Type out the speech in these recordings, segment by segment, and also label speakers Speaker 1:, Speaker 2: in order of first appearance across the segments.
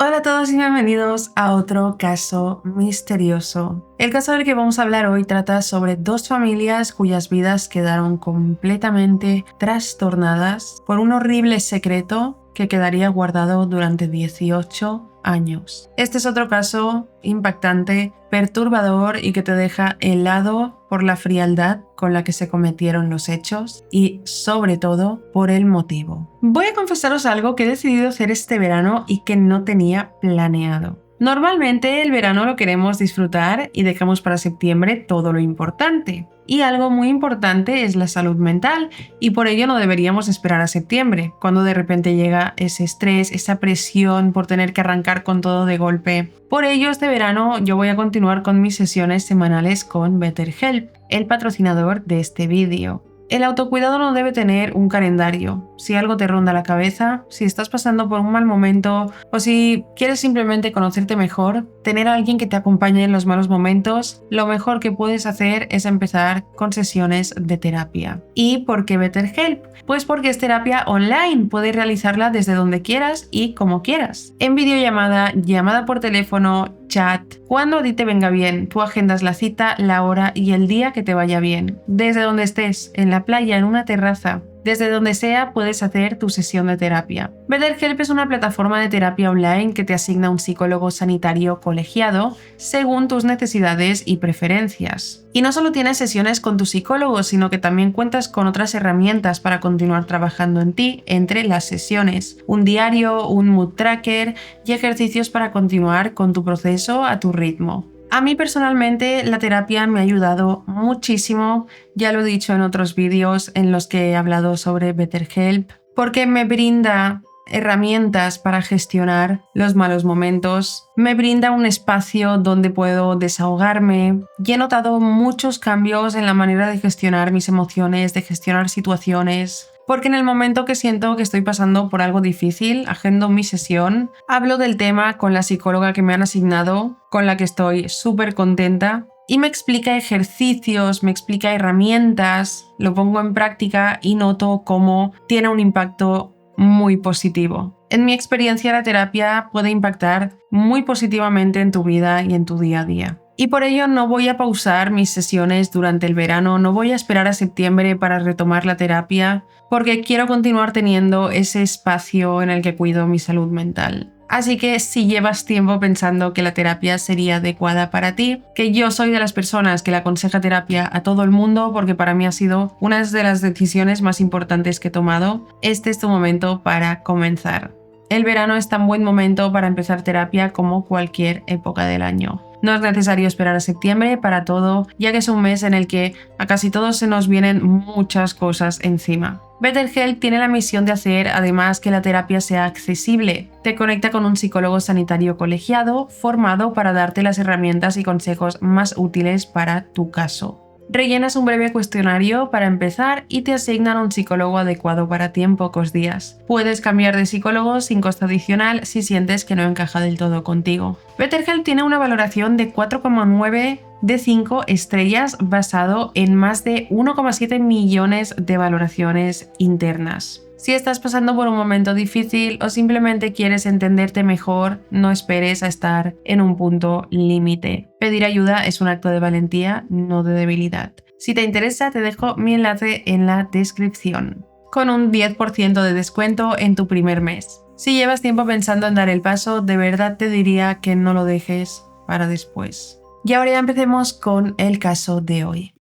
Speaker 1: Hola a todos y bienvenidos a otro caso misterioso. El caso del que vamos a hablar hoy trata sobre dos familias cuyas vidas quedaron completamente trastornadas por un horrible secreto que quedaría guardado durante 18 años. Este es otro caso impactante, perturbador y que te deja helado por la frialdad con la que se cometieron los hechos y, sobre todo, por el motivo. Voy a confesaros algo que he decidido hacer este verano y que no tenía planeado. Normalmente el verano lo queremos disfrutar y dejamos para septiembre todo lo importante. Y algo muy importante es la salud mental y por ello no deberíamos esperar a septiembre, cuando de repente llega ese estrés, esa presión por tener que arrancar con todo de golpe. Por ello este verano yo voy a continuar con mis sesiones semanales con BetterHelp, el patrocinador de este vídeo. El autocuidado no debe tener un calendario. Si algo te ronda la cabeza, si estás pasando por un mal momento o si quieres simplemente conocerte mejor, tener a alguien que te acompañe en los malos momentos, lo mejor que puedes hacer es empezar con sesiones de terapia. ¿Y por qué BetterHelp? Pues porque es terapia online, puedes realizarla desde donde quieras y como quieras. En videollamada, llamada por teléfono, chat, cuando a ti te venga bien. Tú agendas la cita, la hora y el día que te vaya bien. Desde donde estés, en la playa, en una terraza, desde donde sea puedes hacer tu sesión de terapia. BetterHelp es una plataforma de terapia online que te asigna un psicólogo sanitario colegiado según tus necesidades y preferencias. Y no solo tienes sesiones con tu psicólogo, sino que también cuentas con otras herramientas para continuar trabajando en ti entre las sesiones. Un diario, un mood tracker y ejercicios para continuar con tu proceso a tu ritmo. A mí personalmente la terapia me ha ayudado muchísimo, ya lo he dicho en otros vídeos en los que he hablado sobre BetterHelp, porque me brinda herramientas para gestionar los malos momentos, me brinda un espacio donde puedo desahogarme y he notado muchos cambios en la manera de gestionar mis emociones, de gestionar situaciones. Porque en el momento que siento que estoy pasando por algo difícil, agendo mi sesión, hablo del tema con la psicóloga que me han asignado, con la que estoy súper contenta, y me explica ejercicios, me explica herramientas, lo pongo en práctica y noto cómo tiene un impacto muy positivo. En mi experiencia, la terapia puede impactar muy positivamente en tu vida y en tu día a día. Y por ello no voy a pausar mis sesiones durante el verano, no voy a esperar a septiembre para retomar la terapia, porque quiero continuar teniendo ese espacio en el que cuido mi salud mental. Así que si llevas tiempo pensando que la terapia sería adecuada para ti, que yo soy de las personas que le aconseja terapia a todo el mundo porque para mí ha sido una de las decisiones más importantes que he tomado, este es tu momento para comenzar. El verano es tan buen momento para empezar terapia como cualquier época del año. No es necesario esperar a septiembre para todo, ya que es un mes en el que a casi todos se nos vienen muchas cosas encima. BetterHelp tiene la misión de hacer, además, que la terapia sea accesible. Te conecta con un psicólogo sanitario colegiado, formado para darte las herramientas y consejos más útiles para tu caso. Rellenas un breve cuestionario para empezar y te asignan un psicólogo adecuado para ti en pocos días. Puedes cambiar de psicólogo sin costo adicional si sientes que no encaja del todo contigo. BetterHelp tiene una valoración de 4,9 de 5 estrellas basado en más de 1,7 millones de valoraciones internas. Si estás pasando por un momento difícil o simplemente quieres entenderte mejor, no esperes a estar en un punto límite. Pedir ayuda es un acto de valentía, no de debilidad. Si te interesa, te dejo mi enlace en la descripción, con un 10% de descuento en tu primer mes. Si llevas tiempo pensando en dar el paso, de verdad te diría que no lo dejes para después. Y ahora ya empecemos con el caso de hoy.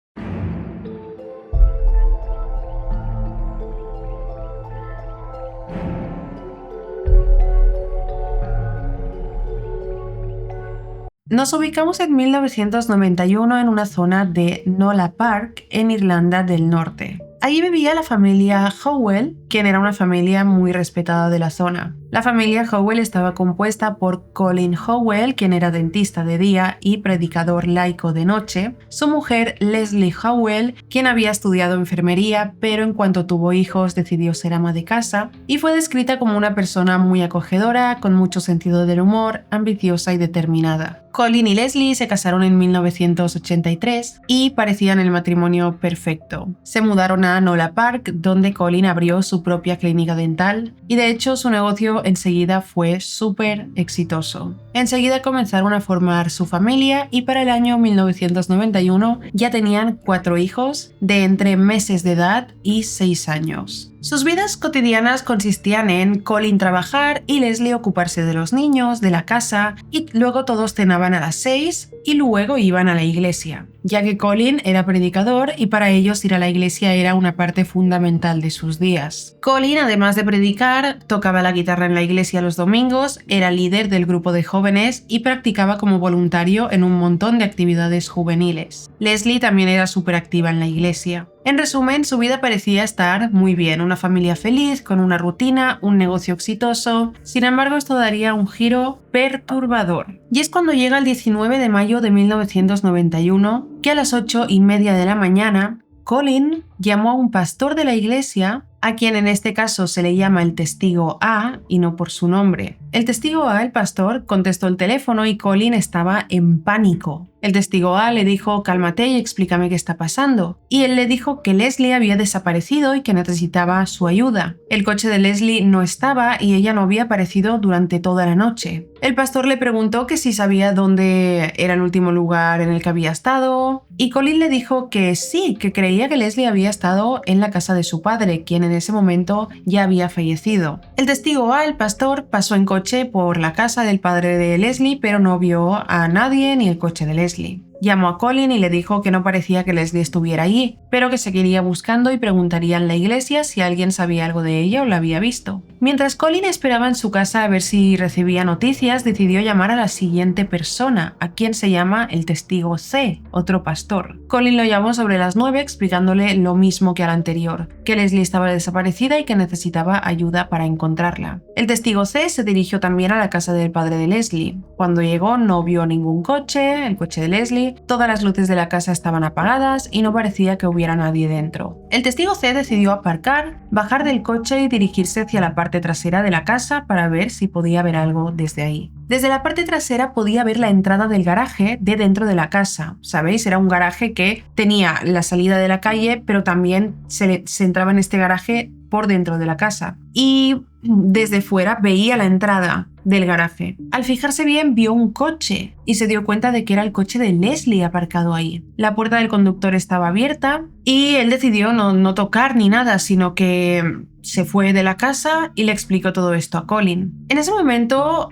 Speaker 1: Nos ubicamos en 1991 en una zona de Nola Park, en Irlanda del Norte. Allí vivía la familia Howell, quien era una familia muy respetada de la zona. La familia Howell estaba compuesta por Colin Howell, quien era dentista de día y predicador laico de noche, su mujer Leslie Howell, quien había estudiado enfermería, pero en cuanto tuvo hijos decidió ser ama de casa, y fue descrita como una persona muy acogedora, con mucho sentido del humor, ambiciosa y determinada. Colin y Leslie se casaron en 1983 y parecían el matrimonio perfecto. Se mudaron a Nola Park, donde Colin abrió su propia clínica dental y de hecho su negocio pero enseguida fue súper exitoso. Enseguida comenzaron a formar su familia y para el año 1991 ya tenían 4 hijos de entre meses de edad y 6 años. Sus vidas cotidianas consistían en Colin trabajar y Leslie ocuparse de los niños, de la casa, y luego todos cenaban a las 6 y luego iban a la iglesia, ya que Colin era predicador y para ellos ir a la iglesia era una parte fundamental de sus días. Colin, además de predicar, tocaba la guitarra en la iglesia los domingos, era líder del grupo de jóvenes y practicaba como voluntario en un montón de actividades juveniles. Leslie también era súper activa en la iglesia. En resumen, su vida parecía estar muy bien, una familia feliz, con una rutina, un negocio exitoso. Sin embargo, esto daría un giro perturbador. Y es cuando llega el 19 de mayo de 1991, que a las 8:30 de la mañana, Colin llamó a un pastor de la iglesia, a quien en este caso se le llama el testigo A y no por su nombre. El testigo A, el pastor, contestó el teléfono y Colin estaba en pánico. El testigo A le dijo: cálmate y explícame qué está pasando. Y él le dijo que Leslie había desaparecido y que necesitaba su ayuda. El coche de Leslie no estaba y ella no había aparecido durante toda la noche. El pastor le preguntó que si sabía dónde era el último lugar en el que había estado y Colin le dijo que sí, que creía que Leslie había estado en la casa de su padre, quien en ese momento ya había fallecido. El testigo A, el pastor, pasó en coche por la casa del padre de Leslie, pero no vio a nadie ni el coche de Leslie. Llamó a Colin y le dijo que no parecía que Leslie estuviera allí, pero que seguiría buscando y preguntaría en la iglesia si alguien sabía algo de ella o la había visto. Mientras Colin esperaba en su casa a ver si recibía noticias, decidió llamar a la siguiente persona, a quien se llama el testigo C, otro pastor. Colin lo llamó sobre las 9 explicándole lo mismo que al anterior, que Leslie estaba desaparecida y que necesitaba ayuda para encontrarla. El testigo C se dirigió también a la casa del padre de Leslie. Cuando llegó no vio ningún coche, el coche de Leslie. Todas las luces de la casa estaban apagadas y no parecía que hubiera nadie dentro. El testigo C decidió aparcar, bajar del coche y dirigirse hacia la parte trasera de la casa para ver si podía ver algo desde ahí. Desde la parte trasera podía ver la entrada del garaje de dentro de la casa. ¿Sabéis? Era un garaje que tenía la salida de la calle, pero también se entraba en este garaje por dentro de la casa. Y desde fuera veía la entrada del garaje. Al fijarse bien vio un coche y se dio cuenta de que era el coche de Leslie aparcado ahí. La puerta del conductor estaba abierta y él decidió no tocar ni nada, sino que se fue de la casa y le explicó todo esto a Colin. En ese momento,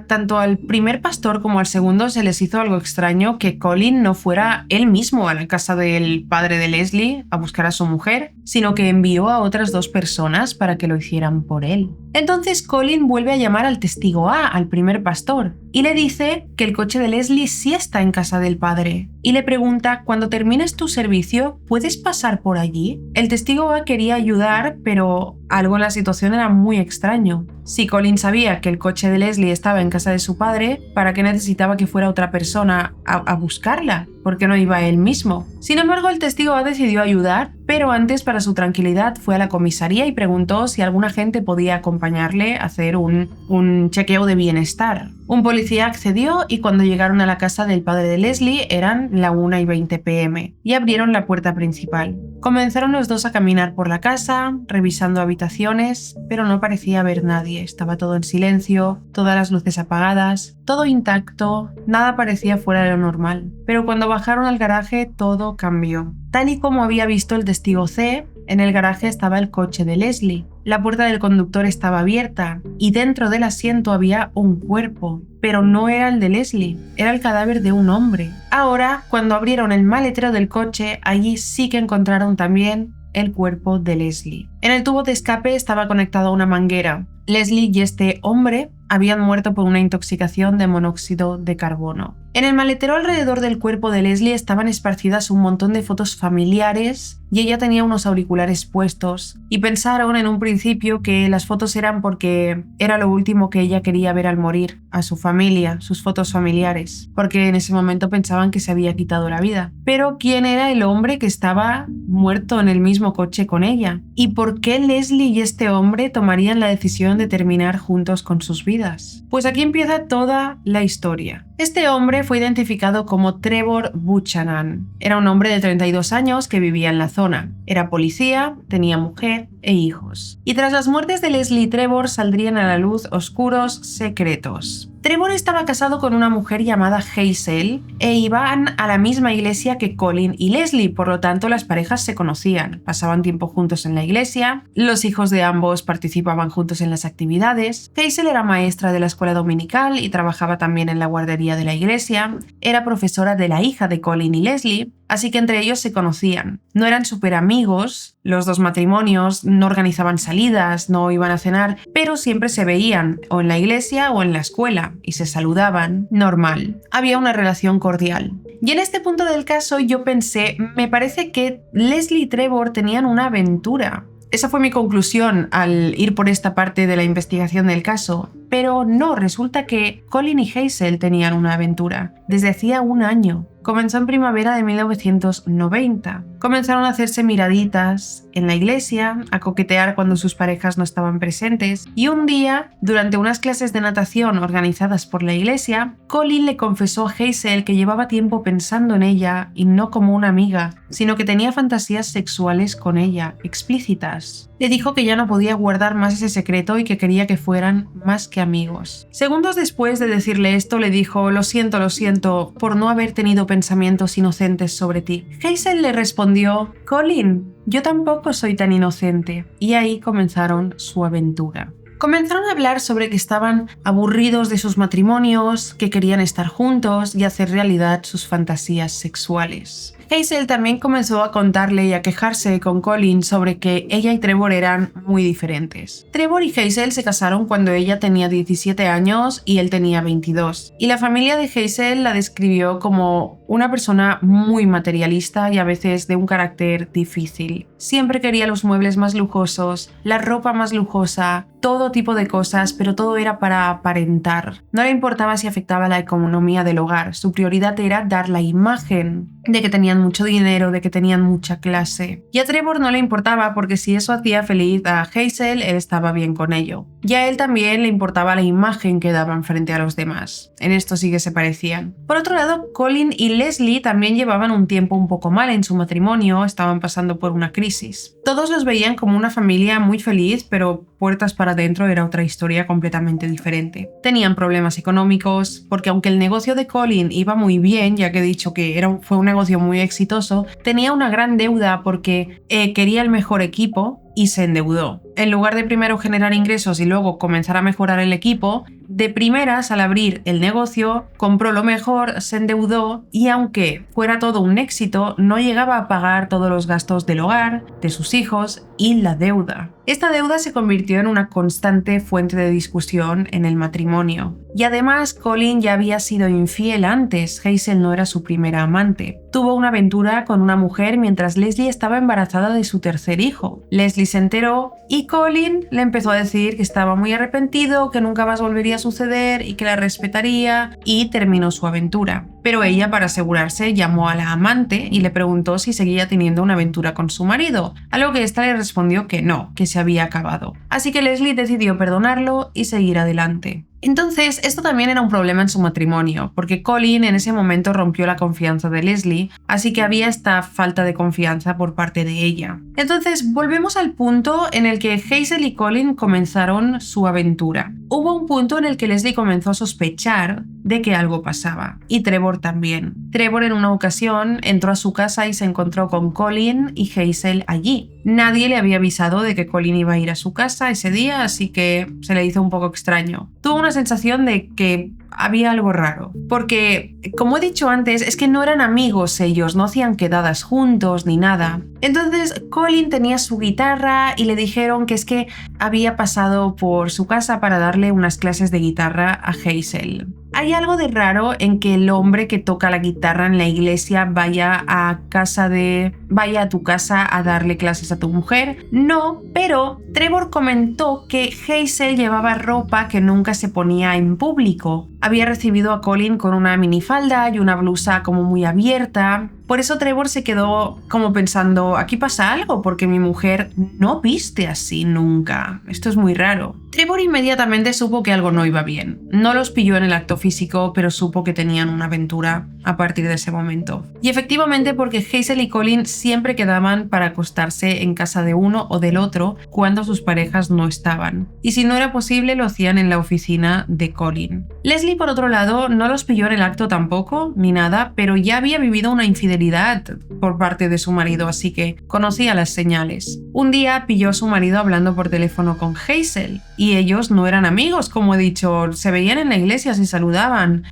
Speaker 1: tanto al primer pastor como al segundo se les hizo algo extraño que Colin no fuera él mismo a la casa del padre de Leslie a buscar a su mujer, sino que envió a otras 2 personas para que lo hicieran por él. Entonces Colin vuelve a llamar al testigo A, al primer pastor, y le dice que el coche de Leslie sí está en casa del padre. Y le pregunta: cuando termines tu servicio, ¿puedes pasar por allí? El testigo A quería ayudar, pero algo en la situación era muy extraño. Si Colin sabía que el coche de Leslie estaba en casa de su padre, ¿para qué necesitaba que fuera otra persona a buscarla? ¿Por qué no iba él mismo? Sin embargo, el testigo A decidió ayudar, pero antes, para su tranquilidad, fue a la comisaría y preguntó si algún agente podía acompañarle a hacer un chequeo de bienestar. Un policía accedió y cuando llegaron a la casa del padre de Leslie eran la 1:20 p.m. y abrieron la puerta principal. Comenzaron los 2 a caminar por la casa, revisando habitaciones, pero no parecía haber nadie. Estaba todo en silencio, todas las luces apagadas, todo intacto, nada parecía fuera de lo normal. Pero cuando bajaron al garaje todo cambió. Tal y como había visto el testigo C, en el garaje estaba el coche de Leslie. La puerta del conductor estaba abierta y dentro del asiento había un cuerpo, pero no era el de Leslie, era el cadáver de un hombre. Ahora, cuando abrieron el maletero del coche, allí sí que encontraron también el cuerpo de Leslie. En el tubo de escape estaba conectado a una manguera. Leslie y este hombre habían muerto por una intoxicación de monóxido de carbono. En el maletero alrededor del cuerpo de Leslie estaban esparcidas un montón de fotos familiares y ella tenía unos auriculares puestos y pensaron en un principio que las fotos eran porque era lo último que ella quería ver al morir, a su familia, sus fotos familiares, porque en ese momento pensaban que se había quitado la vida. Pero ¿quién era el hombre que estaba muerto en el mismo coche con ella? ¿Y por qué Leslie y este hombre tomarían la decisión de terminar juntos con sus vidas? Pues aquí empieza toda la historia. Este hombre hombre fue identificado como Trevor Buchanan. Era un hombre de 32 años que vivía en la zona. Era policía, tenía mujer e hijos. Y tras las muertes de Leslie y Trevor saldrían a la luz oscuros secretos. Trevor estaba casado con una mujer llamada Hazel e iban a la misma iglesia que Colin y Leslie, por lo tanto las parejas se conocían, pasaban tiempo juntos en la iglesia, los hijos de ambos participaban juntos en las actividades. Hazel era maestra de la escuela dominical y trabajaba también en la guardería de la iglesia, era profesora de la hija de Colin y Leslie, así que entre ellos se conocían. No eran súper amigos, los dos matrimonios no organizaban salidas, no iban a cenar, pero siempre se veían o en la iglesia o en la escuela y se saludaban normal. Había una relación cordial. Y en este punto del caso yo pensé, me parece que Leslie y Trevor tenían una aventura. Esa fue mi conclusión al ir por esta parte de la investigación del caso. Pero no, resulta que Colin y Hazel tenían una aventura desde hacía un año. Comenzó en primavera de 1990. Comenzaron a hacerse miraditas en la iglesia, a coquetear cuando sus parejas no estaban presentes, y un día, durante unas clases de natación organizadas por la iglesia, Colin le confesó a Hazel que llevaba tiempo pensando en ella y no como una amiga, sino que tenía fantasías sexuales con ella, explícitas. Le dijo que ya no podía guardar más ese secreto y que quería que fueran más que amigos. Segundos después de decirle esto, le dijo: lo siento, por no haber tenido pensamientos inocentes sobre ti. Hazel le respondió: Colin, yo tampoco soy tan inocente. Y ahí comenzaron su aventura. Comenzaron a hablar sobre que estaban aburridos de sus matrimonios, que querían estar juntos y hacer realidad sus fantasías sexuales. Hazel también comenzó a contarle y a quejarse con Colin sobre que ella y Trevor eran muy diferentes. Trevor y Hazel se casaron cuando ella tenía 17 años y él tenía 22. Y la familia de Hazel la describió como una persona muy materialista y a veces de un carácter difícil. Siempre quería los muebles más lujosos, la ropa más lujosa, todo tipo de cosas, pero todo era para aparentar. No le importaba si afectaba la economía del hogar, su prioridad era dar la imagen de que tenían mucho dinero, de que tenían mucha clase. Y a Trevor no le importaba porque si eso hacía feliz a Hazel, él estaba bien con ello. Y a él también le importaba la imagen que daban frente a los demás. En esto sí que se parecían. Por otro lado, Colin y Leslie también llevaban un tiempo un poco mal en su matrimonio, estaban pasando por una crisis. Todos los veían como una familia muy feliz, pero puertas para adentro era otra historia completamente diferente. Tenían problemas económicos, porque aunque el negocio de Colin iba muy bien, ya que he dicho que fue un negocio muy exitoso, tenía una gran deuda porque quería el mejor equipo y se endeudó. En lugar de primero generar ingresos y luego comenzar a mejorar el equipo, de primeras, al abrir el negocio, compró lo mejor, se endeudó y aunque fuera todo un éxito, no llegaba a pagar todos los gastos del hogar, de sus hijos y la deuda. Esta deuda se convirtió en una constante fuente de discusión en el matrimonio. Y además, Colin ya había sido infiel antes, Hazel no era su primera amante. Tuvo una aventura con una mujer mientras Leslie estaba embarazada de su tercer hijo. Leslie se enteró y Colin le empezó a decir que estaba muy arrepentido, que nunca más volvería a suceder y que la respetaría, y terminó su aventura. Pero ella, para asegurarse, llamó a la amante y le preguntó si seguía teniendo una aventura con su marido, a lo que ésta le respondió que no, que se había acabado. Así que Leslie decidió perdonarlo y seguir adelante. Entonces, esto también era un problema en su matrimonio, porque Colin en ese momento rompió la confianza de Leslie, así que había esta falta de confianza por parte de ella. Entonces, volvemos al punto en el que Hazel y Colin comenzaron su aventura. Hubo un punto en el que Leslie comenzó a sospechar de que algo pasaba, y Trevor también. Trevor en una ocasión entró a su casa y se encontró con Colin y Hazel allí. Nadie le había avisado de que Colin iba a ir a su casa ese día, así que se le hizo un poco extraño. Tuvo una sensación de que había algo raro, porque, como he dicho antes, es que no eran amigos ellos, no hacían quedadas juntos ni nada. Entonces Colin tenía su guitarra y le dijeron que es que había pasado por su casa para darle unas clases de guitarra a Hazel. Hay algo de raro en que el hombre que toca la guitarra en la iglesia vaya a casa de vaya a tu casa a darle clases a tu mujer. No, pero Trevor comentó que Hazel llevaba ropa que nunca se ponía en público. Había recibido a Colin con una minifalda y una blusa como muy abierta. Por eso Trevor se quedó como pensando, aquí pasa algo porque mi mujer no viste así nunca. Esto es muy raro. Trevor inmediatamente supo que algo no iba bien. No los pilló en el acto físico, pero supo que tenían una aventura a partir de ese momento. Y efectivamente porque Hazel y Colin siempre quedaban para acostarse en casa de uno o del otro cuando sus parejas no estaban. Y si no era posible, lo hacían en la oficina de Colin. Leslie, por otro lado, no los pilló en el acto tampoco, ni nada, pero ya había vivido una infidelidad por parte de su marido, así que conocía las señales. Un día pilló a su marido hablando por teléfono con Hazel, y ellos no eran amigos, como he dicho, se veían en la iglesia, se saludaban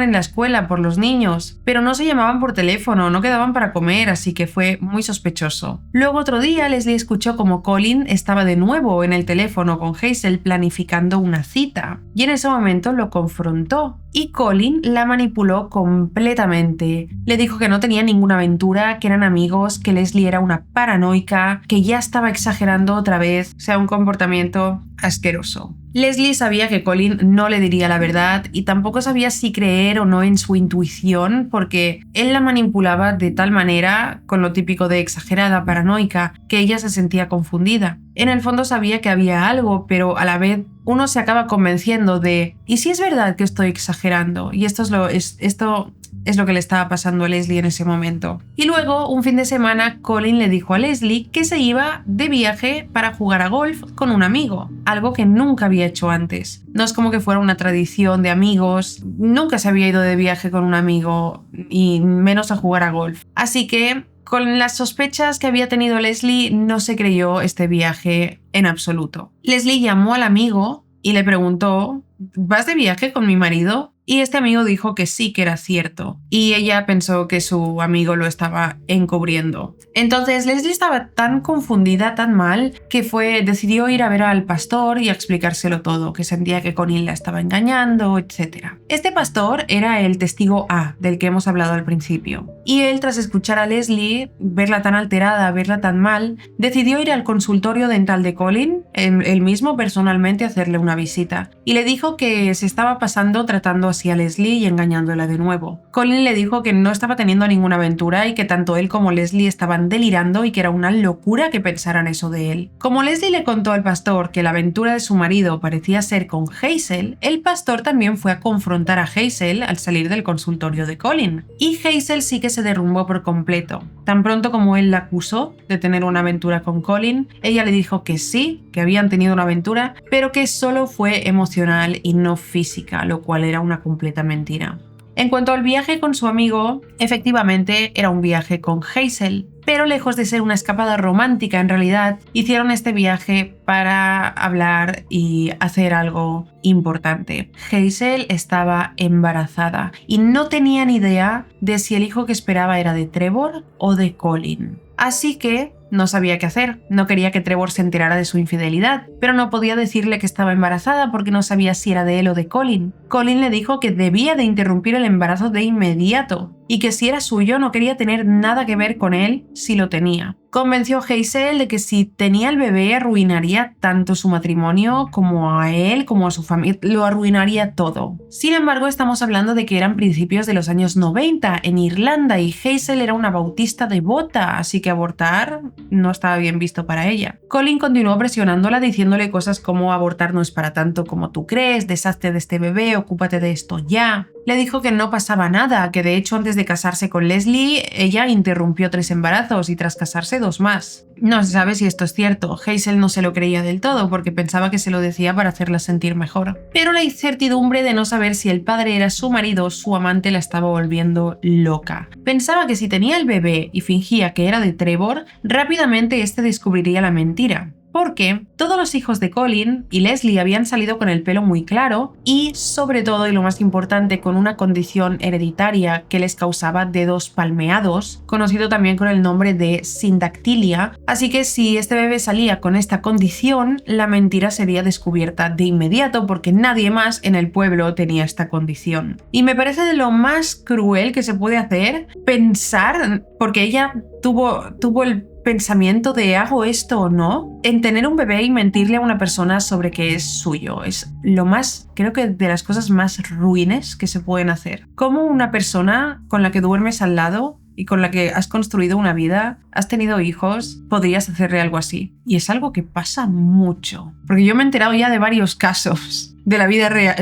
Speaker 1: en la escuela por los niños, pero no se llamaban por teléfono, no quedaban para comer, así que fue muy sospechoso. Luego otro día Leslie escuchó como Colin estaba de nuevo en el teléfono con Hazel planificando una cita, y en ese momento lo confrontó. Y Colin la manipuló completamente. Le dijo que no tenía ninguna aventura, que eran amigos, que Leslie era una paranoica, que ya estaba exagerando otra vez, o sea, un comportamiento asqueroso. Leslie sabía que Colin no le diría la verdad y tampoco sabía si creer o no en su intuición porque él la manipulaba de tal manera, con lo típico de exagerada, paranoica, que ella se sentía confundida. En el fondo sabía que había algo, pero a la vez uno se acaba convenciendo de ¿y si es verdad que estoy exagerando? Y esto es lo que le estaba pasando a Leslie en ese momento. Y luego, un fin de semana, Colin le dijo a Leslie que se iba de viaje para jugar a golf con un amigo, algo que nunca había hecho antes. No es como que fuera una tradición de amigos, nunca se había ido de viaje con un amigo y menos a jugar a golf. Así que, con las sospechas que había tenido Leslie, no se creyó este viaje en absoluto. Leslie llamó al amigo y le preguntó, ¿vas de viaje con mi marido? Y este amigo dijo que sí, que era cierto. Y ella pensó que su amigo lo estaba encubriendo. Entonces Leslie estaba tan confundida, tan mal, que decidió ir a ver al pastor y a explicárselo todo, que sentía que Colin la estaba engañando, etc. Este pastor era el testigo A, del que hemos hablado al principio. Y él, tras escuchar a Leslie, verla tan alterada, verla tan mal, decidió ir al consultorio dental de Colin, él mismo personalmente, a hacerle una visita. Y le dijo que se estaba pasando tratando así a Leslie y engañándola de nuevo. Colin le dijo que no estaba teniendo ninguna aventura y que tanto él como Leslie estaban delirando y que era una locura que pensaran eso de él. Como Leslie le contó al pastor que la aventura de su marido parecía ser con Hazel, el pastor también fue a confrontar a Hazel al salir del consultorio de Colin. Y Hazel sí que se derrumbó por completo. Tan pronto como él la acusó de tener una aventura con Colin, ella le dijo que sí, que habían tenido una aventura, pero que solo fue emocional y no física, lo cual era una completa mentira. En cuanto al viaje con su amigo, efectivamente era un viaje con Hazel, pero lejos de ser una escapada romántica, en realidad hicieron este viaje para hablar y hacer algo importante. Hazel estaba embarazada y no tenía ni idea de si el hijo que esperaba era de Trevor o de Colin. Así que no sabía qué hacer, no quería que Trevor se enterara de su infidelidad, pero no podía decirle que estaba embarazada porque no sabía si era de él o de Colin. Colin le dijo que debía de interrumpir el embarazo de inmediato y que si era suyo no quería tener nada que ver con él si lo tenía. Convenció a Hazel de que si tenía el bebé arruinaría tanto su matrimonio como a él, como a su familia, lo arruinaría todo. Sin embargo, estamos hablando de que eran principios de los años 90 en Irlanda y Hazel era una bautista devota, así que abortar no estaba bien visto para ella. Colin continuó presionándola diciéndole cosas como abortar no es para tanto como tú crees, deshazte de este bebé, ocúpate de esto ya. Le dijo que no pasaba nada, que de hecho antes de casarse con Leslie, ella interrumpió 3 embarazos y tras casarse 2 más. No se sabe si esto es cierto, Hazel no se lo creía del todo porque pensaba que se lo decía para hacerla sentir mejor. Pero la incertidumbre de no saber si el padre era su marido o su amante la estaba volviendo loca. Pensaba que si tenía el bebé y fingía que era de Trevor, rápidamente este descubriría la mentira. porque todos los hijos de Colin y Leslie habían salido con el pelo muy claro y, sobre todo, y lo más importante, con una condición hereditaria que les causaba dedos palmeados, conocido también con el nombre de sindactilia, así que si este bebé salía con esta condición, la mentira sería descubierta de inmediato porque nadie más en el pueblo tenía esta condición. Y me parece de lo más cruel que se puede hacer pensar, porque ella tuvo el pensamiento de ¿hago esto o no? En tener un bebé y mentirle a una persona sobre que es suyo. Es lo más, creo que de las cosas más ruines que se pueden hacer. ¿Cómo una persona con la que duermes al lado y con la que has construido una vida, has tenido hijos, podrías hacerle algo así? Y es algo que pasa mucho. Porque yo me he enterado ya de varios casos de la vida real,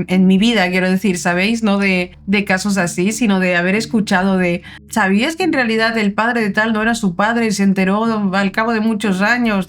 Speaker 1: en mi vida, quiero decir, ¿sabéis? No de casos así, sino de haber escuchado de ¿sabías que en realidad el padre de tal no era su padre y se enteró al cabo de muchos años,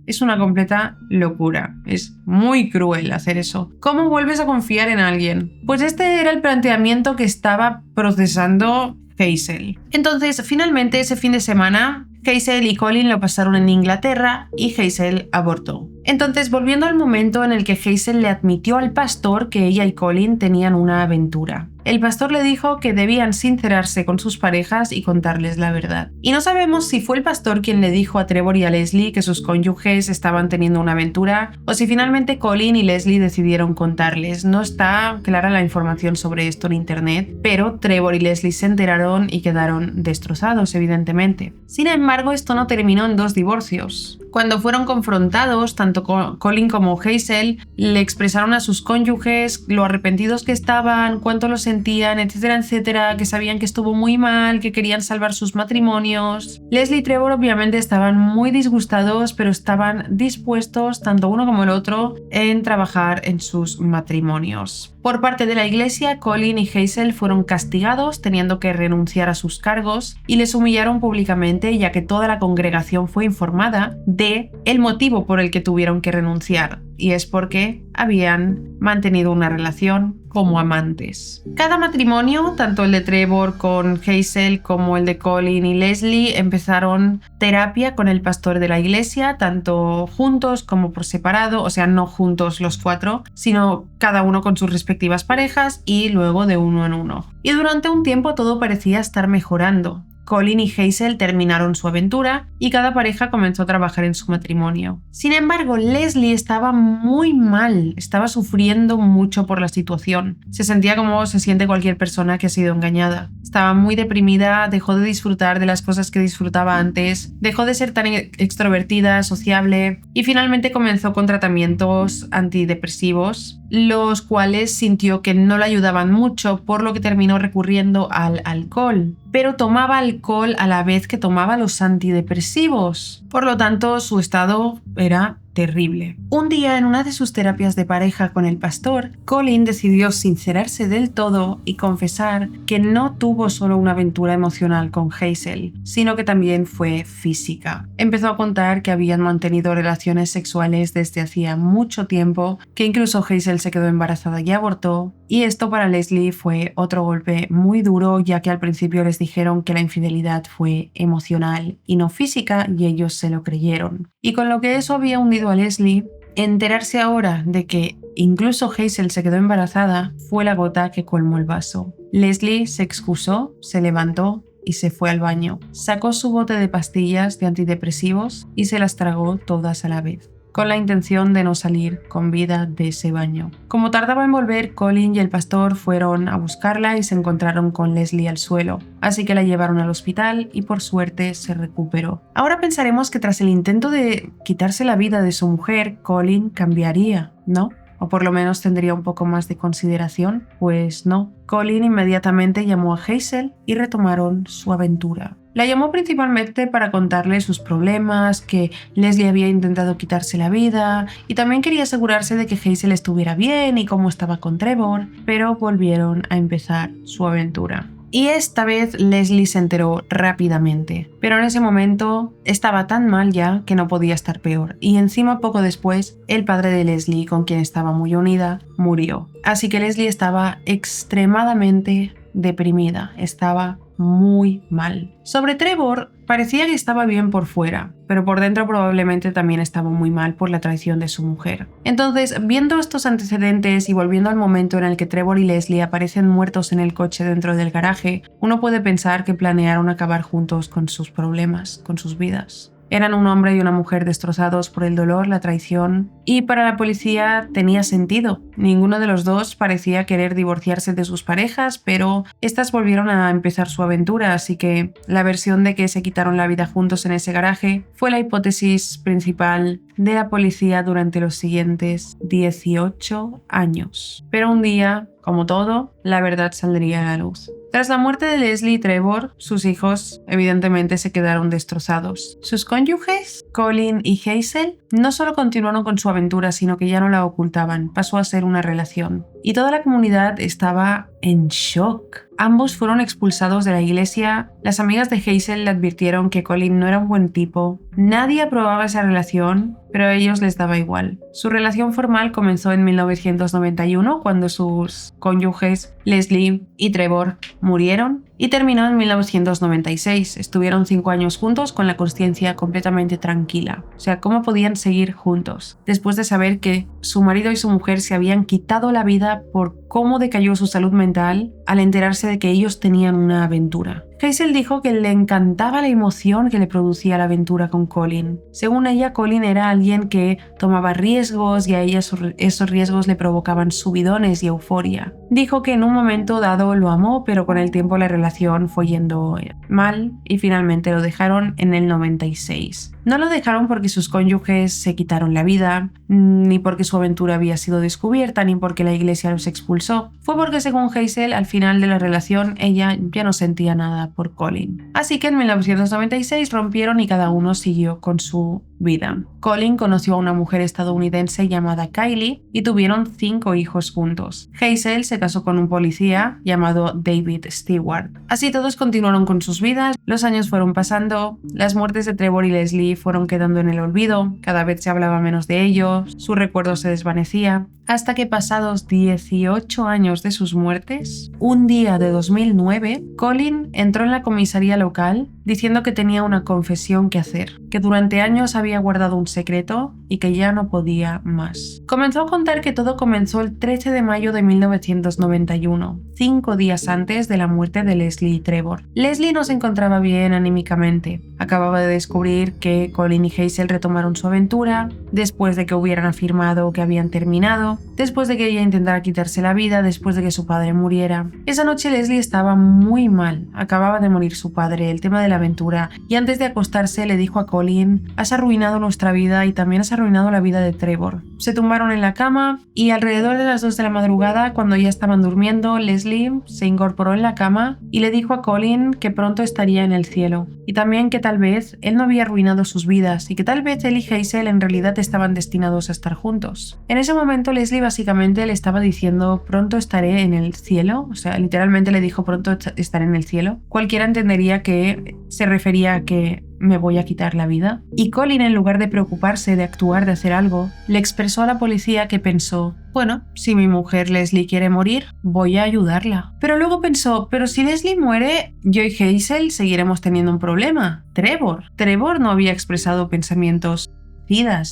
Speaker 1: Es una completa locura. Es muy cruel hacer eso. ¿Cómo vuelves a confiar en alguien? Pues este era el planteamiento que estaba procesando Hazel. Entonces, finalmente, ese fin de semana, Hazel y Colin lo pasaron en Inglaterra y Hazel abortó. Entonces, volviendo al momento en el que Hazel le admitió al pastor que ella y Colin tenían una aventura. El pastor le dijo que debían sincerarse con sus parejas y contarles la verdad. Y no sabemos si fue el pastor quien le dijo a Trevor y a Leslie que sus cónyuges estaban teniendo una aventura o si finalmente Colin y Leslie decidieron contarles. No está clara la información sobre esto en internet, pero Trevor y Leslie se enteraron y quedaron destrozados, evidentemente. Sin embargo, esto no terminó en 2 divorcios. Cuando fueron confrontados, tanto Colin como Hazel le expresaron a sus cónyuges lo arrepentidos que estaban, cuánto lo sentían, etcétera, etcétera, que sabían que estuvo muy mal, que querían salvar sus matrimonios. Leslie y Trevor obviamente estaban muy disgustados, pero estaban dispuestos, tanto uno como el otro, en trabajar en sus matrimonios. Por parte de la iglesia, Colin y Hazel fueron castigados teniendo que renunciar a sus cargos y les humillaron públicamente, ya que toda la congregación fue informada de el motivo por el que tuvieron que renunciar, y es porque habían mantenido una relación como amantes. Cada matrimonio, tanto el de Trevor con Hazel como el de Colin y Leslie, empezaron terapia con el pastor de la iglesia, tanto juntos como por separado, o sea, no juntos los 4, sino cada uno con sus respectivas parejas y luego de uno en uno. Y durante un tiempo todo parecía estar mejorando. Colin y Hazel terminaron su aventura y cada pareja comenzó a trabajar en su matrimonio. Sin embargo, Leslie estaba muy mal, estaba sufriendo mucho por la situación. Se sentía como se siente cualquier persona que ha sido engañada. Estaba muy deprimida, dejó de disfrutar de las cosas que disfrutaba antes, dejó de ser tan extrovertida, sociable y finalmente comenzó con tratamientos antidepresivos, los cuales sintió que no le ayudaban mucho, por lo que terminó recurriendo al alcohol. Pero tomaba alcohol a la vez que tomaba los antidepresivos. Por lo tanto, su estado era terrible. Un día, en una de sus terapias de pareja con el pastor, Colin decidió sincerarse del todo y confesar que no tuvo solo una aventura emocional con Hazel, sino que también fue física. Empezó a contar que habían mantenido relaciones sexuales desde hacía mucho tiempo, que incluso Hazel se quedó embarazada y abortó, y esto para Leslie fue otro golpe muy duro, ya que al principio les dijeron que la infidelidad fue emocional y no física, y ellos se lo creyeron. Y con lo que eso había hundido a Leslie, enterarse ahora de que incluso Hazel se quedó embarazada fue la gota que colmó el vaso. Leslie se excusó, se levantó y se fue al baño. Sacó su bote de pastillas de antidepresivos y se las tragó todas a la vez, con la intención de no salir con vida de ese baño. Como tardaba en volver, Colin y el pastor fueron a buscarla y se encontraron con Leslie al suelo, así que la llevaron al hospital y por suerte se recuperó. Ahora pensaremos que tras el intento de quitarse la vida de su mujer, Colin cambiaría, ¿no? O por lo menos tendría un poco más de consideración. Pues no. Colin inmediatamente llamó a Hazel y retomaron su aventura. La llamó principalmente para contarle sus problemas, que Leslie había intentado quitarse la vida y también quería asegurarse de que Hazel estuviera bien y cómo estaba con Trevor, pero volvieron a empezar su aventura. Y esta vez Leslie se enteró rápidamente, pero en ese momento estaba tan mal ya que no podía estar peor, y encima poco después el padre de Leslie, con quien estaba muy unida, murió. Así que Leslie estaba extremadamente deprimida, estaba muy mal. Sobre Trevor, parecía que estaba bien por fuera, pero por dentro probablemente también estaba muy mal por la traición de su mujer. Entonces, viendo estos antecedentes y volviendo al momento en el que Trevor y Leslie aparecen muertos en el coche dentro del garaje, uno puede pensar que planearon acabar juntos con sus problemas, con sus vidas. Eran un hombre y una mujer destrozados por el dolor, la traición, y para la policía tenía sentido. Ninguno de los dos parecía querer divorciarse de sus parejas, pero estas volvieron a empezar su aventura, así que la versión de que se quitaron la vida juntos en ese garaje fue la hipótesis principal de la policía durante los siguientes 18 años. Pero un día, como todo, la verdad saldría a la luz. Tras la muerte de Leslie y Trevor, sus hijos evidentemente se quedaron destrozados. Sus cónyuges, Colin y Hazel, no solo continuaron con su aventura, sino que ya no la ocultaban, pasó a ser una relación. Y toda la comunidad estaba en shock. Ambos fueron expulsados de la iglesia. Las amigas de Hazel le advirtieron que Colin no era un buen tipo. Nadie aprobaba esa relación, pero a ellos les daba igual. Su relación formal comenzó en 1991, cuando sus cónyuges Leslie y Trevor murieron, y terminó en 1996. Estuvieron 5 años juntos con la conciencia completamente tranquila. O sea, ¿cómo podían seguir juntos? Después de saber que su marido y su mujer se habían quitado la vida por cómo decayó su salud mental al enterarse de que ellos tenían una aventura. Hazel dijo que le encantaba la emoción que le producía la aventura con Colin. Según ella, Colin era alguien que tomaba riesgos y a ella esos riesgos le provocaban subidones y euforia. Dijo que en un momento dado lo amó, pero con el tiempo la relación fue yendo mal y finalmente lo dejaron en el 96. No lo dejaron porque sus cónyuges se quitaron la vida, ni porque su aventura había sido descubierta, ni porque la iglesia los expulsó. Fue porque, según Hazel, al final de la relación ella ya no sentía nada por Colin. Así que en 1996 rompieron y cada uno siguió con su vida. Colin conoció a una mujer estadounidense llamada Kylie y tuvieron 5 hijos juntos. Hazel se casó con un policía llamado David Stewart. Así todos continuaron con sus vidas, los años fueron pasando, las muertes de Trevor y Leslie fueron quedando en el olvido, cada vez se hablaba menos de ellos, su recuerdo se desvanecía, hasta que pasados 18 años de sus muertes, un día de 2009, Colin entró en la comisaría local diciendo que tenía una confesión que hacer, que durante años había guardado un secreto y que ya no podía más. Comenzó a contar que todo comenzó el 13 de mayo de 1991, 5 días antes de la muerte de Leslie y Trevor. Leslie no se encontraba bien anímicamente. Acababa de descubrir que Colin y Hazel retomaron su aventura, después de que hubieran afirmado que habían terminado, después de que ella intentara quitarse la vida, después de que su padre muriera. Esa noche Leslie estaba muy mal, acababa de morir su padre, el tema de la aventura, y antes de acostarse le dijo a Colin: has arruinado nuestra vida y también has arruinado la vida de Trevor. Se tumbaron en la cama y alrededor de las 2 de la madrugada, cuando ya estaban durmiendo, Leslie se incorporó en la cama y le dijo a Colin que pronto estaría en el cielo, y también que tal vez él no había arruinado sus vidas y que tal vez él y Hazel en realidad estaban destinados a estar juntos. En ese momento Leslie básicamente le estaba diciendo: pronto estaré en el cielo, o sea, literalmente le dijo: pronto estaré en el cielo. Cualquiera entendería que se refería a que me voy a quitar la vida. Y Colin, en lugar de preocuparse, de actuar, de hacer algo, le expresó a la policía que pensó: bueno, si mi mujer Leslie quiere morir, voy a ayudarla. Pero luego pensó: pero si Leslie muere, yo y Hazel seguiremos teniendo un problema. Trevor no había expresado pensamientos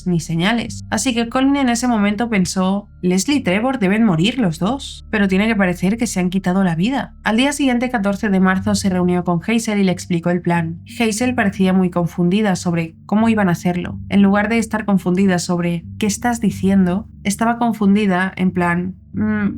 Speaker 1: ni señales. Así que Colin en ese momento pensó: Leslie y Trevor deben morir los dos, pero tiene que parecer que se han quitado la vida. Al día siguiente, 14 de marzo, se reunió con Hazel y le explicó el plan. Hazel parecía muy confundida sobre cómo iban a hacerlo. En lugar de estar confundida sobre ¿qué estás diciendo?, estaba confundida en plan: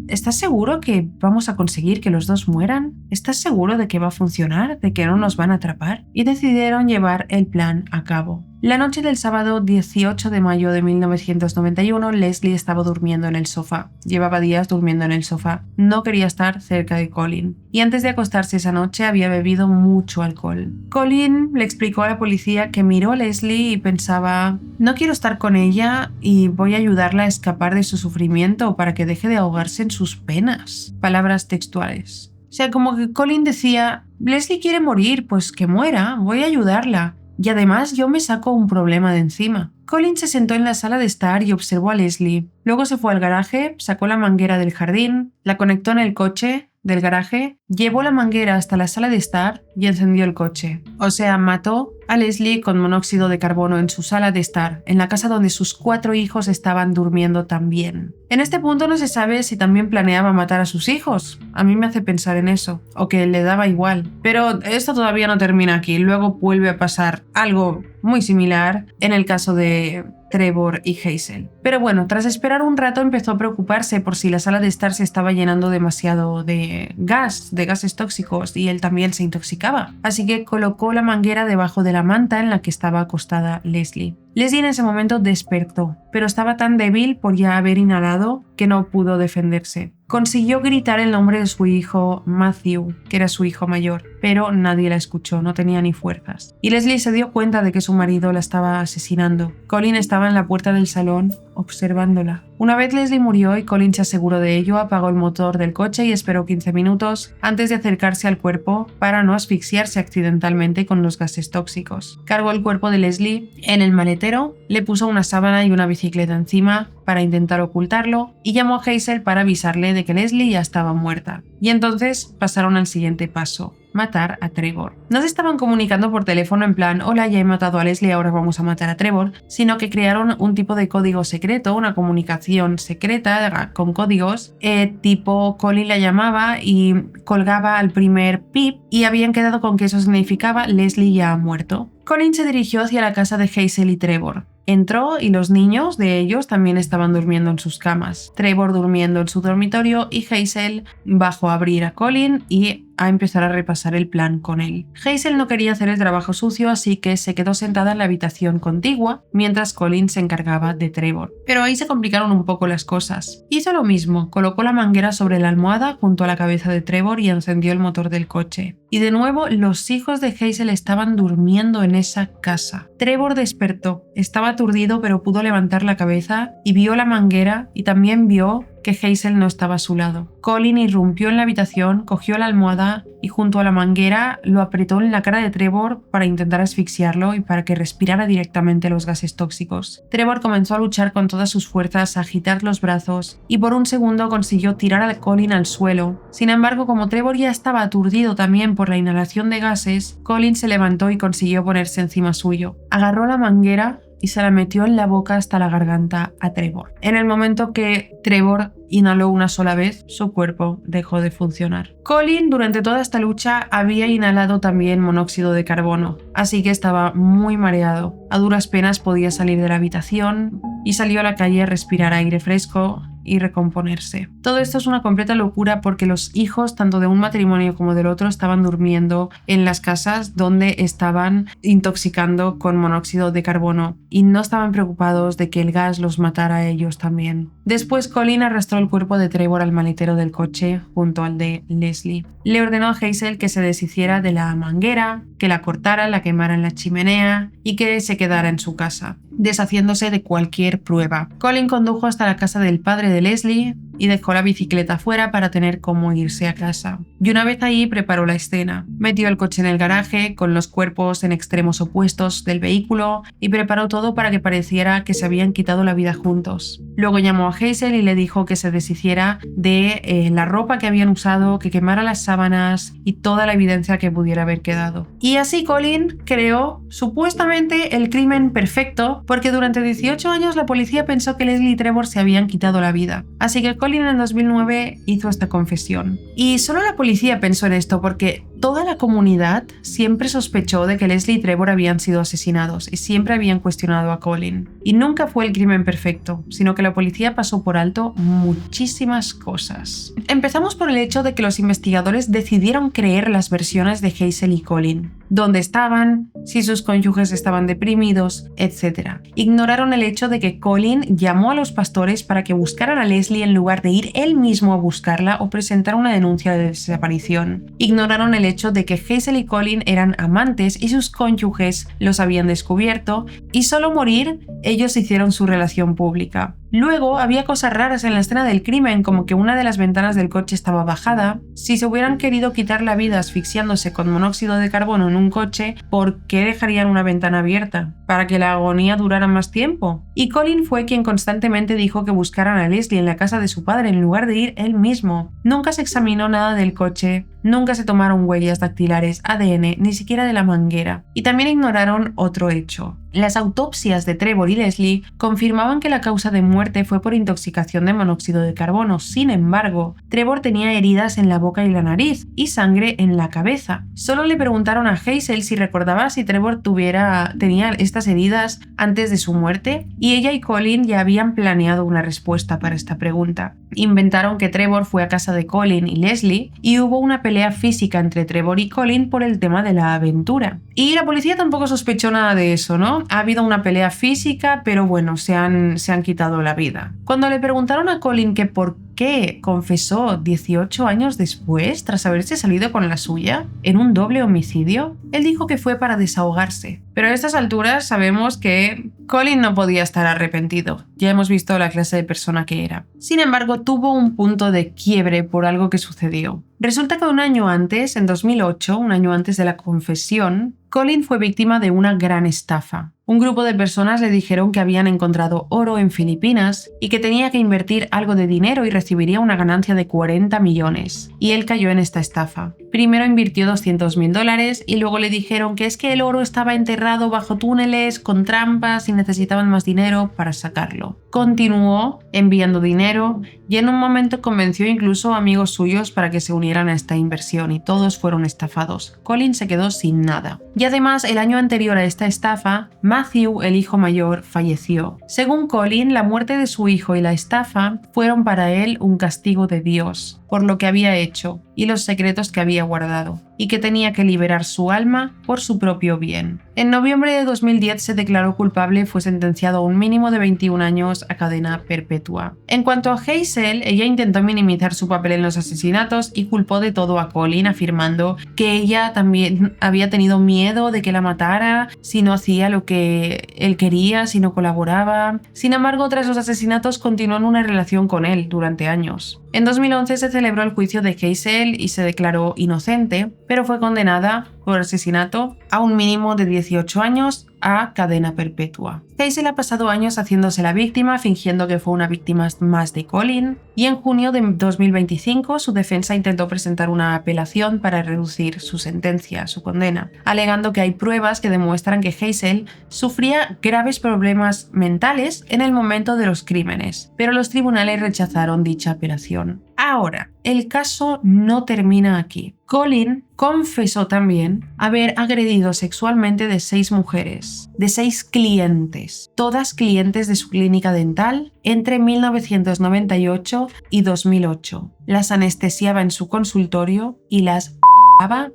Speaker 1: ¿estás seguro que vamos a conseguir que los dos mueran? ¿Estás seguro de que va a funcionar? ¿De que no nos van a atrapar? Y decidieron llevar el plan a cabo. La noche del sábado 18 de mayo de 1991, Leslie estaba durmiendo en el sofá. Llevaba días durmiendo en el sofá. No quería estar cerca de Colin. Y antes de acostarse esa noche había bebido mucho alcohol. Colin le explicó a la policía que miró a Leslie y pensaba: no quiero estar con ella y voy a ayudarla a escapar de su sufrimiento para que deje de ahogarse en sus penas. Palabras textuales. O sea, como que Colin decía: Leslie quiere morir, pues que muera, voy a ayudarla. Y además yo me saco un problema de encima. Colin se sentó en la sala de estar y observó a Leslie. Luego se fue al garaje, sacó la manguera del jardín, la conectó en el coche, del garaje, llevó la manguera hasta la sala de estar y encendió el coche. O sea, mató a Leslie con monóxido de carbono en su sala de estar, en la casa donde sus 4 hijos estaban durmiendo también. En este punto no se sabe si también planeaba matar a sus hijos. A mí me hace pensar en eso, o que le daba igual. Pero esto todavía no termina aquí, luego vuelve a pasar algo muy similar en el caso de Trevor y Hazel. Pero bueno, tras esperar un rato empezó a preocuparse por si la sala de estar se estaba llenando demasiado de gases tóxicos, y él también se intoxicaba. Así que colocó la manguera debajo de la manta en la que estaba acostada Leslie. Leslie en ese momento despertó, pero estaba tan débil por ya haber inhalado que no pudo defenderse. Consiguió gritar el nombre de su hijo Matthew, que era su hijo mayor, pero nadie la escuchó, no tenía ni fuerzas. Y Leslie se dio cuenta de que su marido la estaba asesinando. Colin estaba en la puerta del salón observándola. Una vez Leslie murió y Colin se aseguró de ello, apagó el motor del coche y esperó 15 minutos antes de acercarse al cuerpo para no asfixiarse accidentalmente con los gases tóxicos. Cargó el cuerpo de Leslie en el maletero, le puso una sábana y una bicicleta encima para intentar ocultarlo y llamó a Hazel para avisarle de que Leslie ya estaba muerta. Y entonces pasaron al siguiente paso: matar a Trevor. No se estaban comunicando por teléfono en plan hola, ya he matado a Leslie, ahora vamos a matar a Trevor, sino que crearon un tipo de código secreto, una comunicación secreta con códigos tipo Colin la llamaba y colgaba al primer pip y habían quedado con que eso significaba Leslie ya ha muerto. Colin se dirigió hacia la casa de Hazel y Trevor. Entró y los niños de ellos también estaban durmiendo en sus camas. Trevor durmiendo en su dormitorio y Hazel bajó a abrir a Colin y a empezar a repasar el plan con él. Hazel no quería hacer el trabajo sucio, así que se quedó sentada en la habitación contigua mientras Colin se encargaba de Trevor. Pero ahí se complicaron un poco las cosas. Hizo lo mismo, colocó la manguera sobre la almohada junto a la cabeza de Trevor y encendió el motor del coche. Y de nuevo los hijos de Hazel estaban durmiendo en esa casa. Trevor despertó, estaba aturdido pero pudo levantar la cabeza y vio la manguera y también vio que Hazel no estaba a su lado. Colin irrumpió en la habitación, cogió la almohada y junto a la manguera lo apretó en la cara de Trevor para intentar asfixiarlo y para que respirara directamente los gases tóxicos. Trevor comenzó a luchar con todas sus fuerzas, a agitar los brazos y por un segundo consiguió tirar a Colin al suelo. Sin embargo, como Trevor ya estaba aturdido también por la inhalación de gases, Colin se levantó y consiguió ponerse encima suyo. Agarró la manguera y se la metió en la boca hasta la garganta a Trevor. En el momento que Trevor inhaló una sola vez, su cuerpo dejó de funcionar. Colin, durante toda esta lucha, había inhalado también monóxido de carbono, así que estaba muy mareado. A duras penas podía salir de la habitación y salió a la calle a respirar aire fresco y recomponerse. Todo esto es una completa locura porque los hijos, tanto de un matrimonio como del otro, estaban durmiendo en las casas donde estaban intoxicando con monóxido de carbono y no estaban preocupados de que el gas los matara a ellos también. Después Colin arrastró el cuerpo de Trevor al maletero del coche junto al de Leslie. Le ordenó a Hazel que se deshiciera de la manguera, que la cortara, la quemara en la chimenea y que se quedara en su casa, deshaciéndose de cualquier prueba. Colin condujo hasta la casa del padre de Leslie y dejó la bicicleta fuera para tener cómo irse a casa. Y una vez ahí preparó la escena. Metió el coche en el garaje con los cuerpos en extremos opuestos del vehículo y preparó todo para que pareciera que se habían quitado la vida juntos. Luego llamó a Hazel y le dijo que se deshiciera de la ropa que habían usado, que quemara las sábanas y toda la evidencia que pudiera haber quedado. Y así Colin creó supuestamente el crimen perfecto porque durante 18 años la policía pensó que Leslie y Trevor se habían quitado la vida. Así que Colin en 2009 hizo esta confesión. Y solo la policía pensó en esto porque toda la comunidad siempre sospechó de que Leslie y Trevor habían sido asesinados y siempre habían cuestionado a Colin. Y nunca fue el crimen perfecto, sino que la policía pasó por alto muchísimas cosas. Empezamos por el hecho de que los investigadores decidieron creer las versiones de Hazel y Colin. Dónde estaban, si sus cónyuges estaban deprimidos, etc. Ignoraron el hecho de que Colin llamó a los pastores para que buscaran a Leslie en lugar de ir él mismo a buscarla o presentar una denuncia de desaparición. Ignoraron el hecho de que Hazel y Colin eran amantes y sus cónyuges los habían descubierto y solo morir ellos hicieron su relación pública. Luego había cosas raras en la escena del crimen, como que una de las ventanas del coche estaba bajada. Si se hubieran querido quitar la vida asfixiándose con monóxido de carbono en un coche, ¿por qué dejarían una ventana abierta? ¿Para que la agonía durara más tiempo? Y Colin fue quien constantemente dijo que buscaran a Leslie en la casa de su padre en lugar de ir él mismo. Nunca se examinó nada del coche, nunca se tomaron huellas dactilares, ADN, ni siquiera de la manguera. Y también ignoraron otro hecho. Las autopsias de Trevor y Leslie confirmaban que la causa de muerte fue por intoxicación de monóxido de carbono. Sin embargo, Trevor tenía heridas en la boca y la nariz y sangre en la cabeza. Solo le preguntaron a Hazel si recordaba si Trevor tenía estas heridas antes de su muerte, y ella y Colin ya habían planeado una respuesta para esta pregunta. Inventaron que Trevor fue a casa de Colin y Leslie y hubo una pelea física entre Trevor y Colin por el tema de la aventura. Y la policía tampoco sospechó nada de eso, ¿no? Ha habido una pelea física, pero bueno, se han quitado la vida. Cuando le preguntaron a Colin que por qué confesó 18 años después, tras haberse salido con la suya, en un doble homicidio, él dijo que fue para desahogarse. Pero a estas alturas sabemos que Colin no podía estar arrepentido. Ya hemos visto la clase de persona que era. Sin embargo, tuvo un punto de quiebre por algo que sucedió. Resulta que un año antes, en 2008, un año antes de la confesión, Colin fue víctima de una gran estafa. Un grupo de personas le dijeron que habían encontrado oro en Filipinas y que tenía que invertir algo de dinero y recibiría una ganancia de 40 millones. Y él cayó en esta estafa. Primero invirtió $200,000 y luego le dijeron que es que el oro estaba enterrado bajo túneles con trampas y necesitaban más dinero para sacarlo. Continuó enviando dinero y en un momento convenció incluso a amigos suyos para que se unieran a esta inversión, y todos fueron estafados. Colin se quedó sin nada. Y además, el año anterior a esta estafa, Matthew, el hijo mayor, falleció. Según Colin, la muerte de su hijo y la estafa fueron para él un castigo de Dios por lo que había hecho y los secretos que había guardado, y que tenía que liberar su alma por su propio bien. En noviembre de 2010 se declaró culpable y fue sentenciado a un mínimo de 21 años a cadena perpetua. En cuanto a Hazel, ella intentó minimizar su papel en los asesinatos y culpó de todo a Colin, afirmando que ella también había tenido miedo de que la matara si no hacía lo que él quería, si no colaboraba. Sin embargo, tras los asesinatos continuó en una relación con él durante años. En 2011 se celebró el juicio de Hazel y se declaró inocente, pero fue condenada por asesinato a un mínimo de 18 años a cadena perpetua. Hazel ha pasado años haciéndose la víctima, fingiendo que fue una víctima más de Colin, y en junio de 2025 su defensa intentó presentar una apelación para reducir su sentencia, su condena, alegando que hay pruebas que demuestran que Hazel sufría graves problemas mentales en el momento de los crímenes, pero los tribunales rechazaron dicha apelación. Ahora, el caso no termina aquí. Colin confesó también haber agredido sexualmente de 6 mujeres, de 6 clientes, todas clientes de su clínica dental, entre 1998 y 2008. Las anestesiaba en su consultorio y las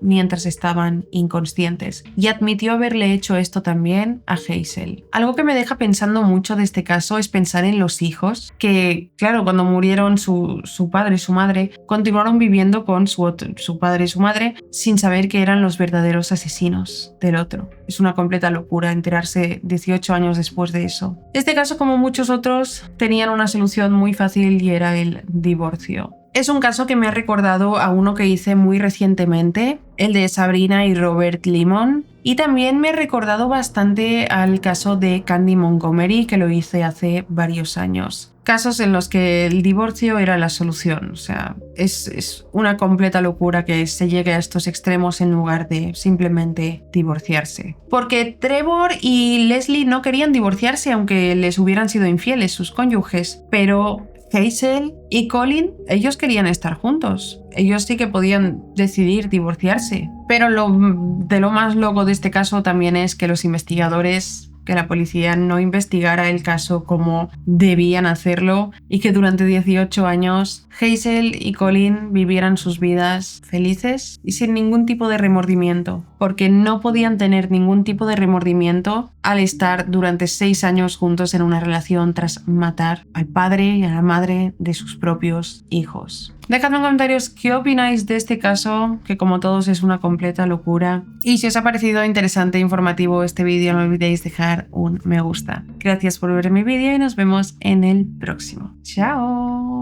Speaker 1: mientras estaban inconscientes, y admitió haberle hecho esto también a Hazel. Algo que me deja pensando mucho de este caso es pensar en los hijos que, claro, cuando murieron su padre y su madre, continuaron viviendo con su padre y su madre sin saber que eran los verdaderos asesinos del otro. Es una completa locura enterarse 18 años después de eso. Este caso, como muchos otros, tenían una solución muy fácil y era el divorcio. Es un caso que me ha recordado a uno que hice muy recientemente, el de Sabrina y Robert Lemon, y también me ha recordado bastante al caso de Candy Montgomery, que lo hice hace varios años. Casos en los que el divorcio era la solución. O sea, es una completa locura que se llegue a estos extremos en lugar de simplemente divorciarse. Porque Trevor y Leslie no querían divorciarse aunque les hubieran sido infieles sus cónyuges, pero Hazel y Colin, ellos querían estar juntos. Ellos sí que podían decidir divorciarse. Pero lo más loco de este caso también es que los investigadores, que la policía no investigara el caso como debían hacerlo y que durante 18 años Hazel y Colin vivieran sus vidas felices y sin ningún tipo de remordimiento. porque no podían tener ningún tipo de remordimiento al estar durante 6 años juntos en una relación tras matar al padre y a la madre de sus propios hijos. Dejadme en comentarios qué opináis de este caso, que como todos es una completa locura. Y si os ha parecido interesante e informativo este vídeo, no olvidéis dejar un me gusta. Gracias por ver mi vídeo y nos vemos en el próximo. ¡Chao!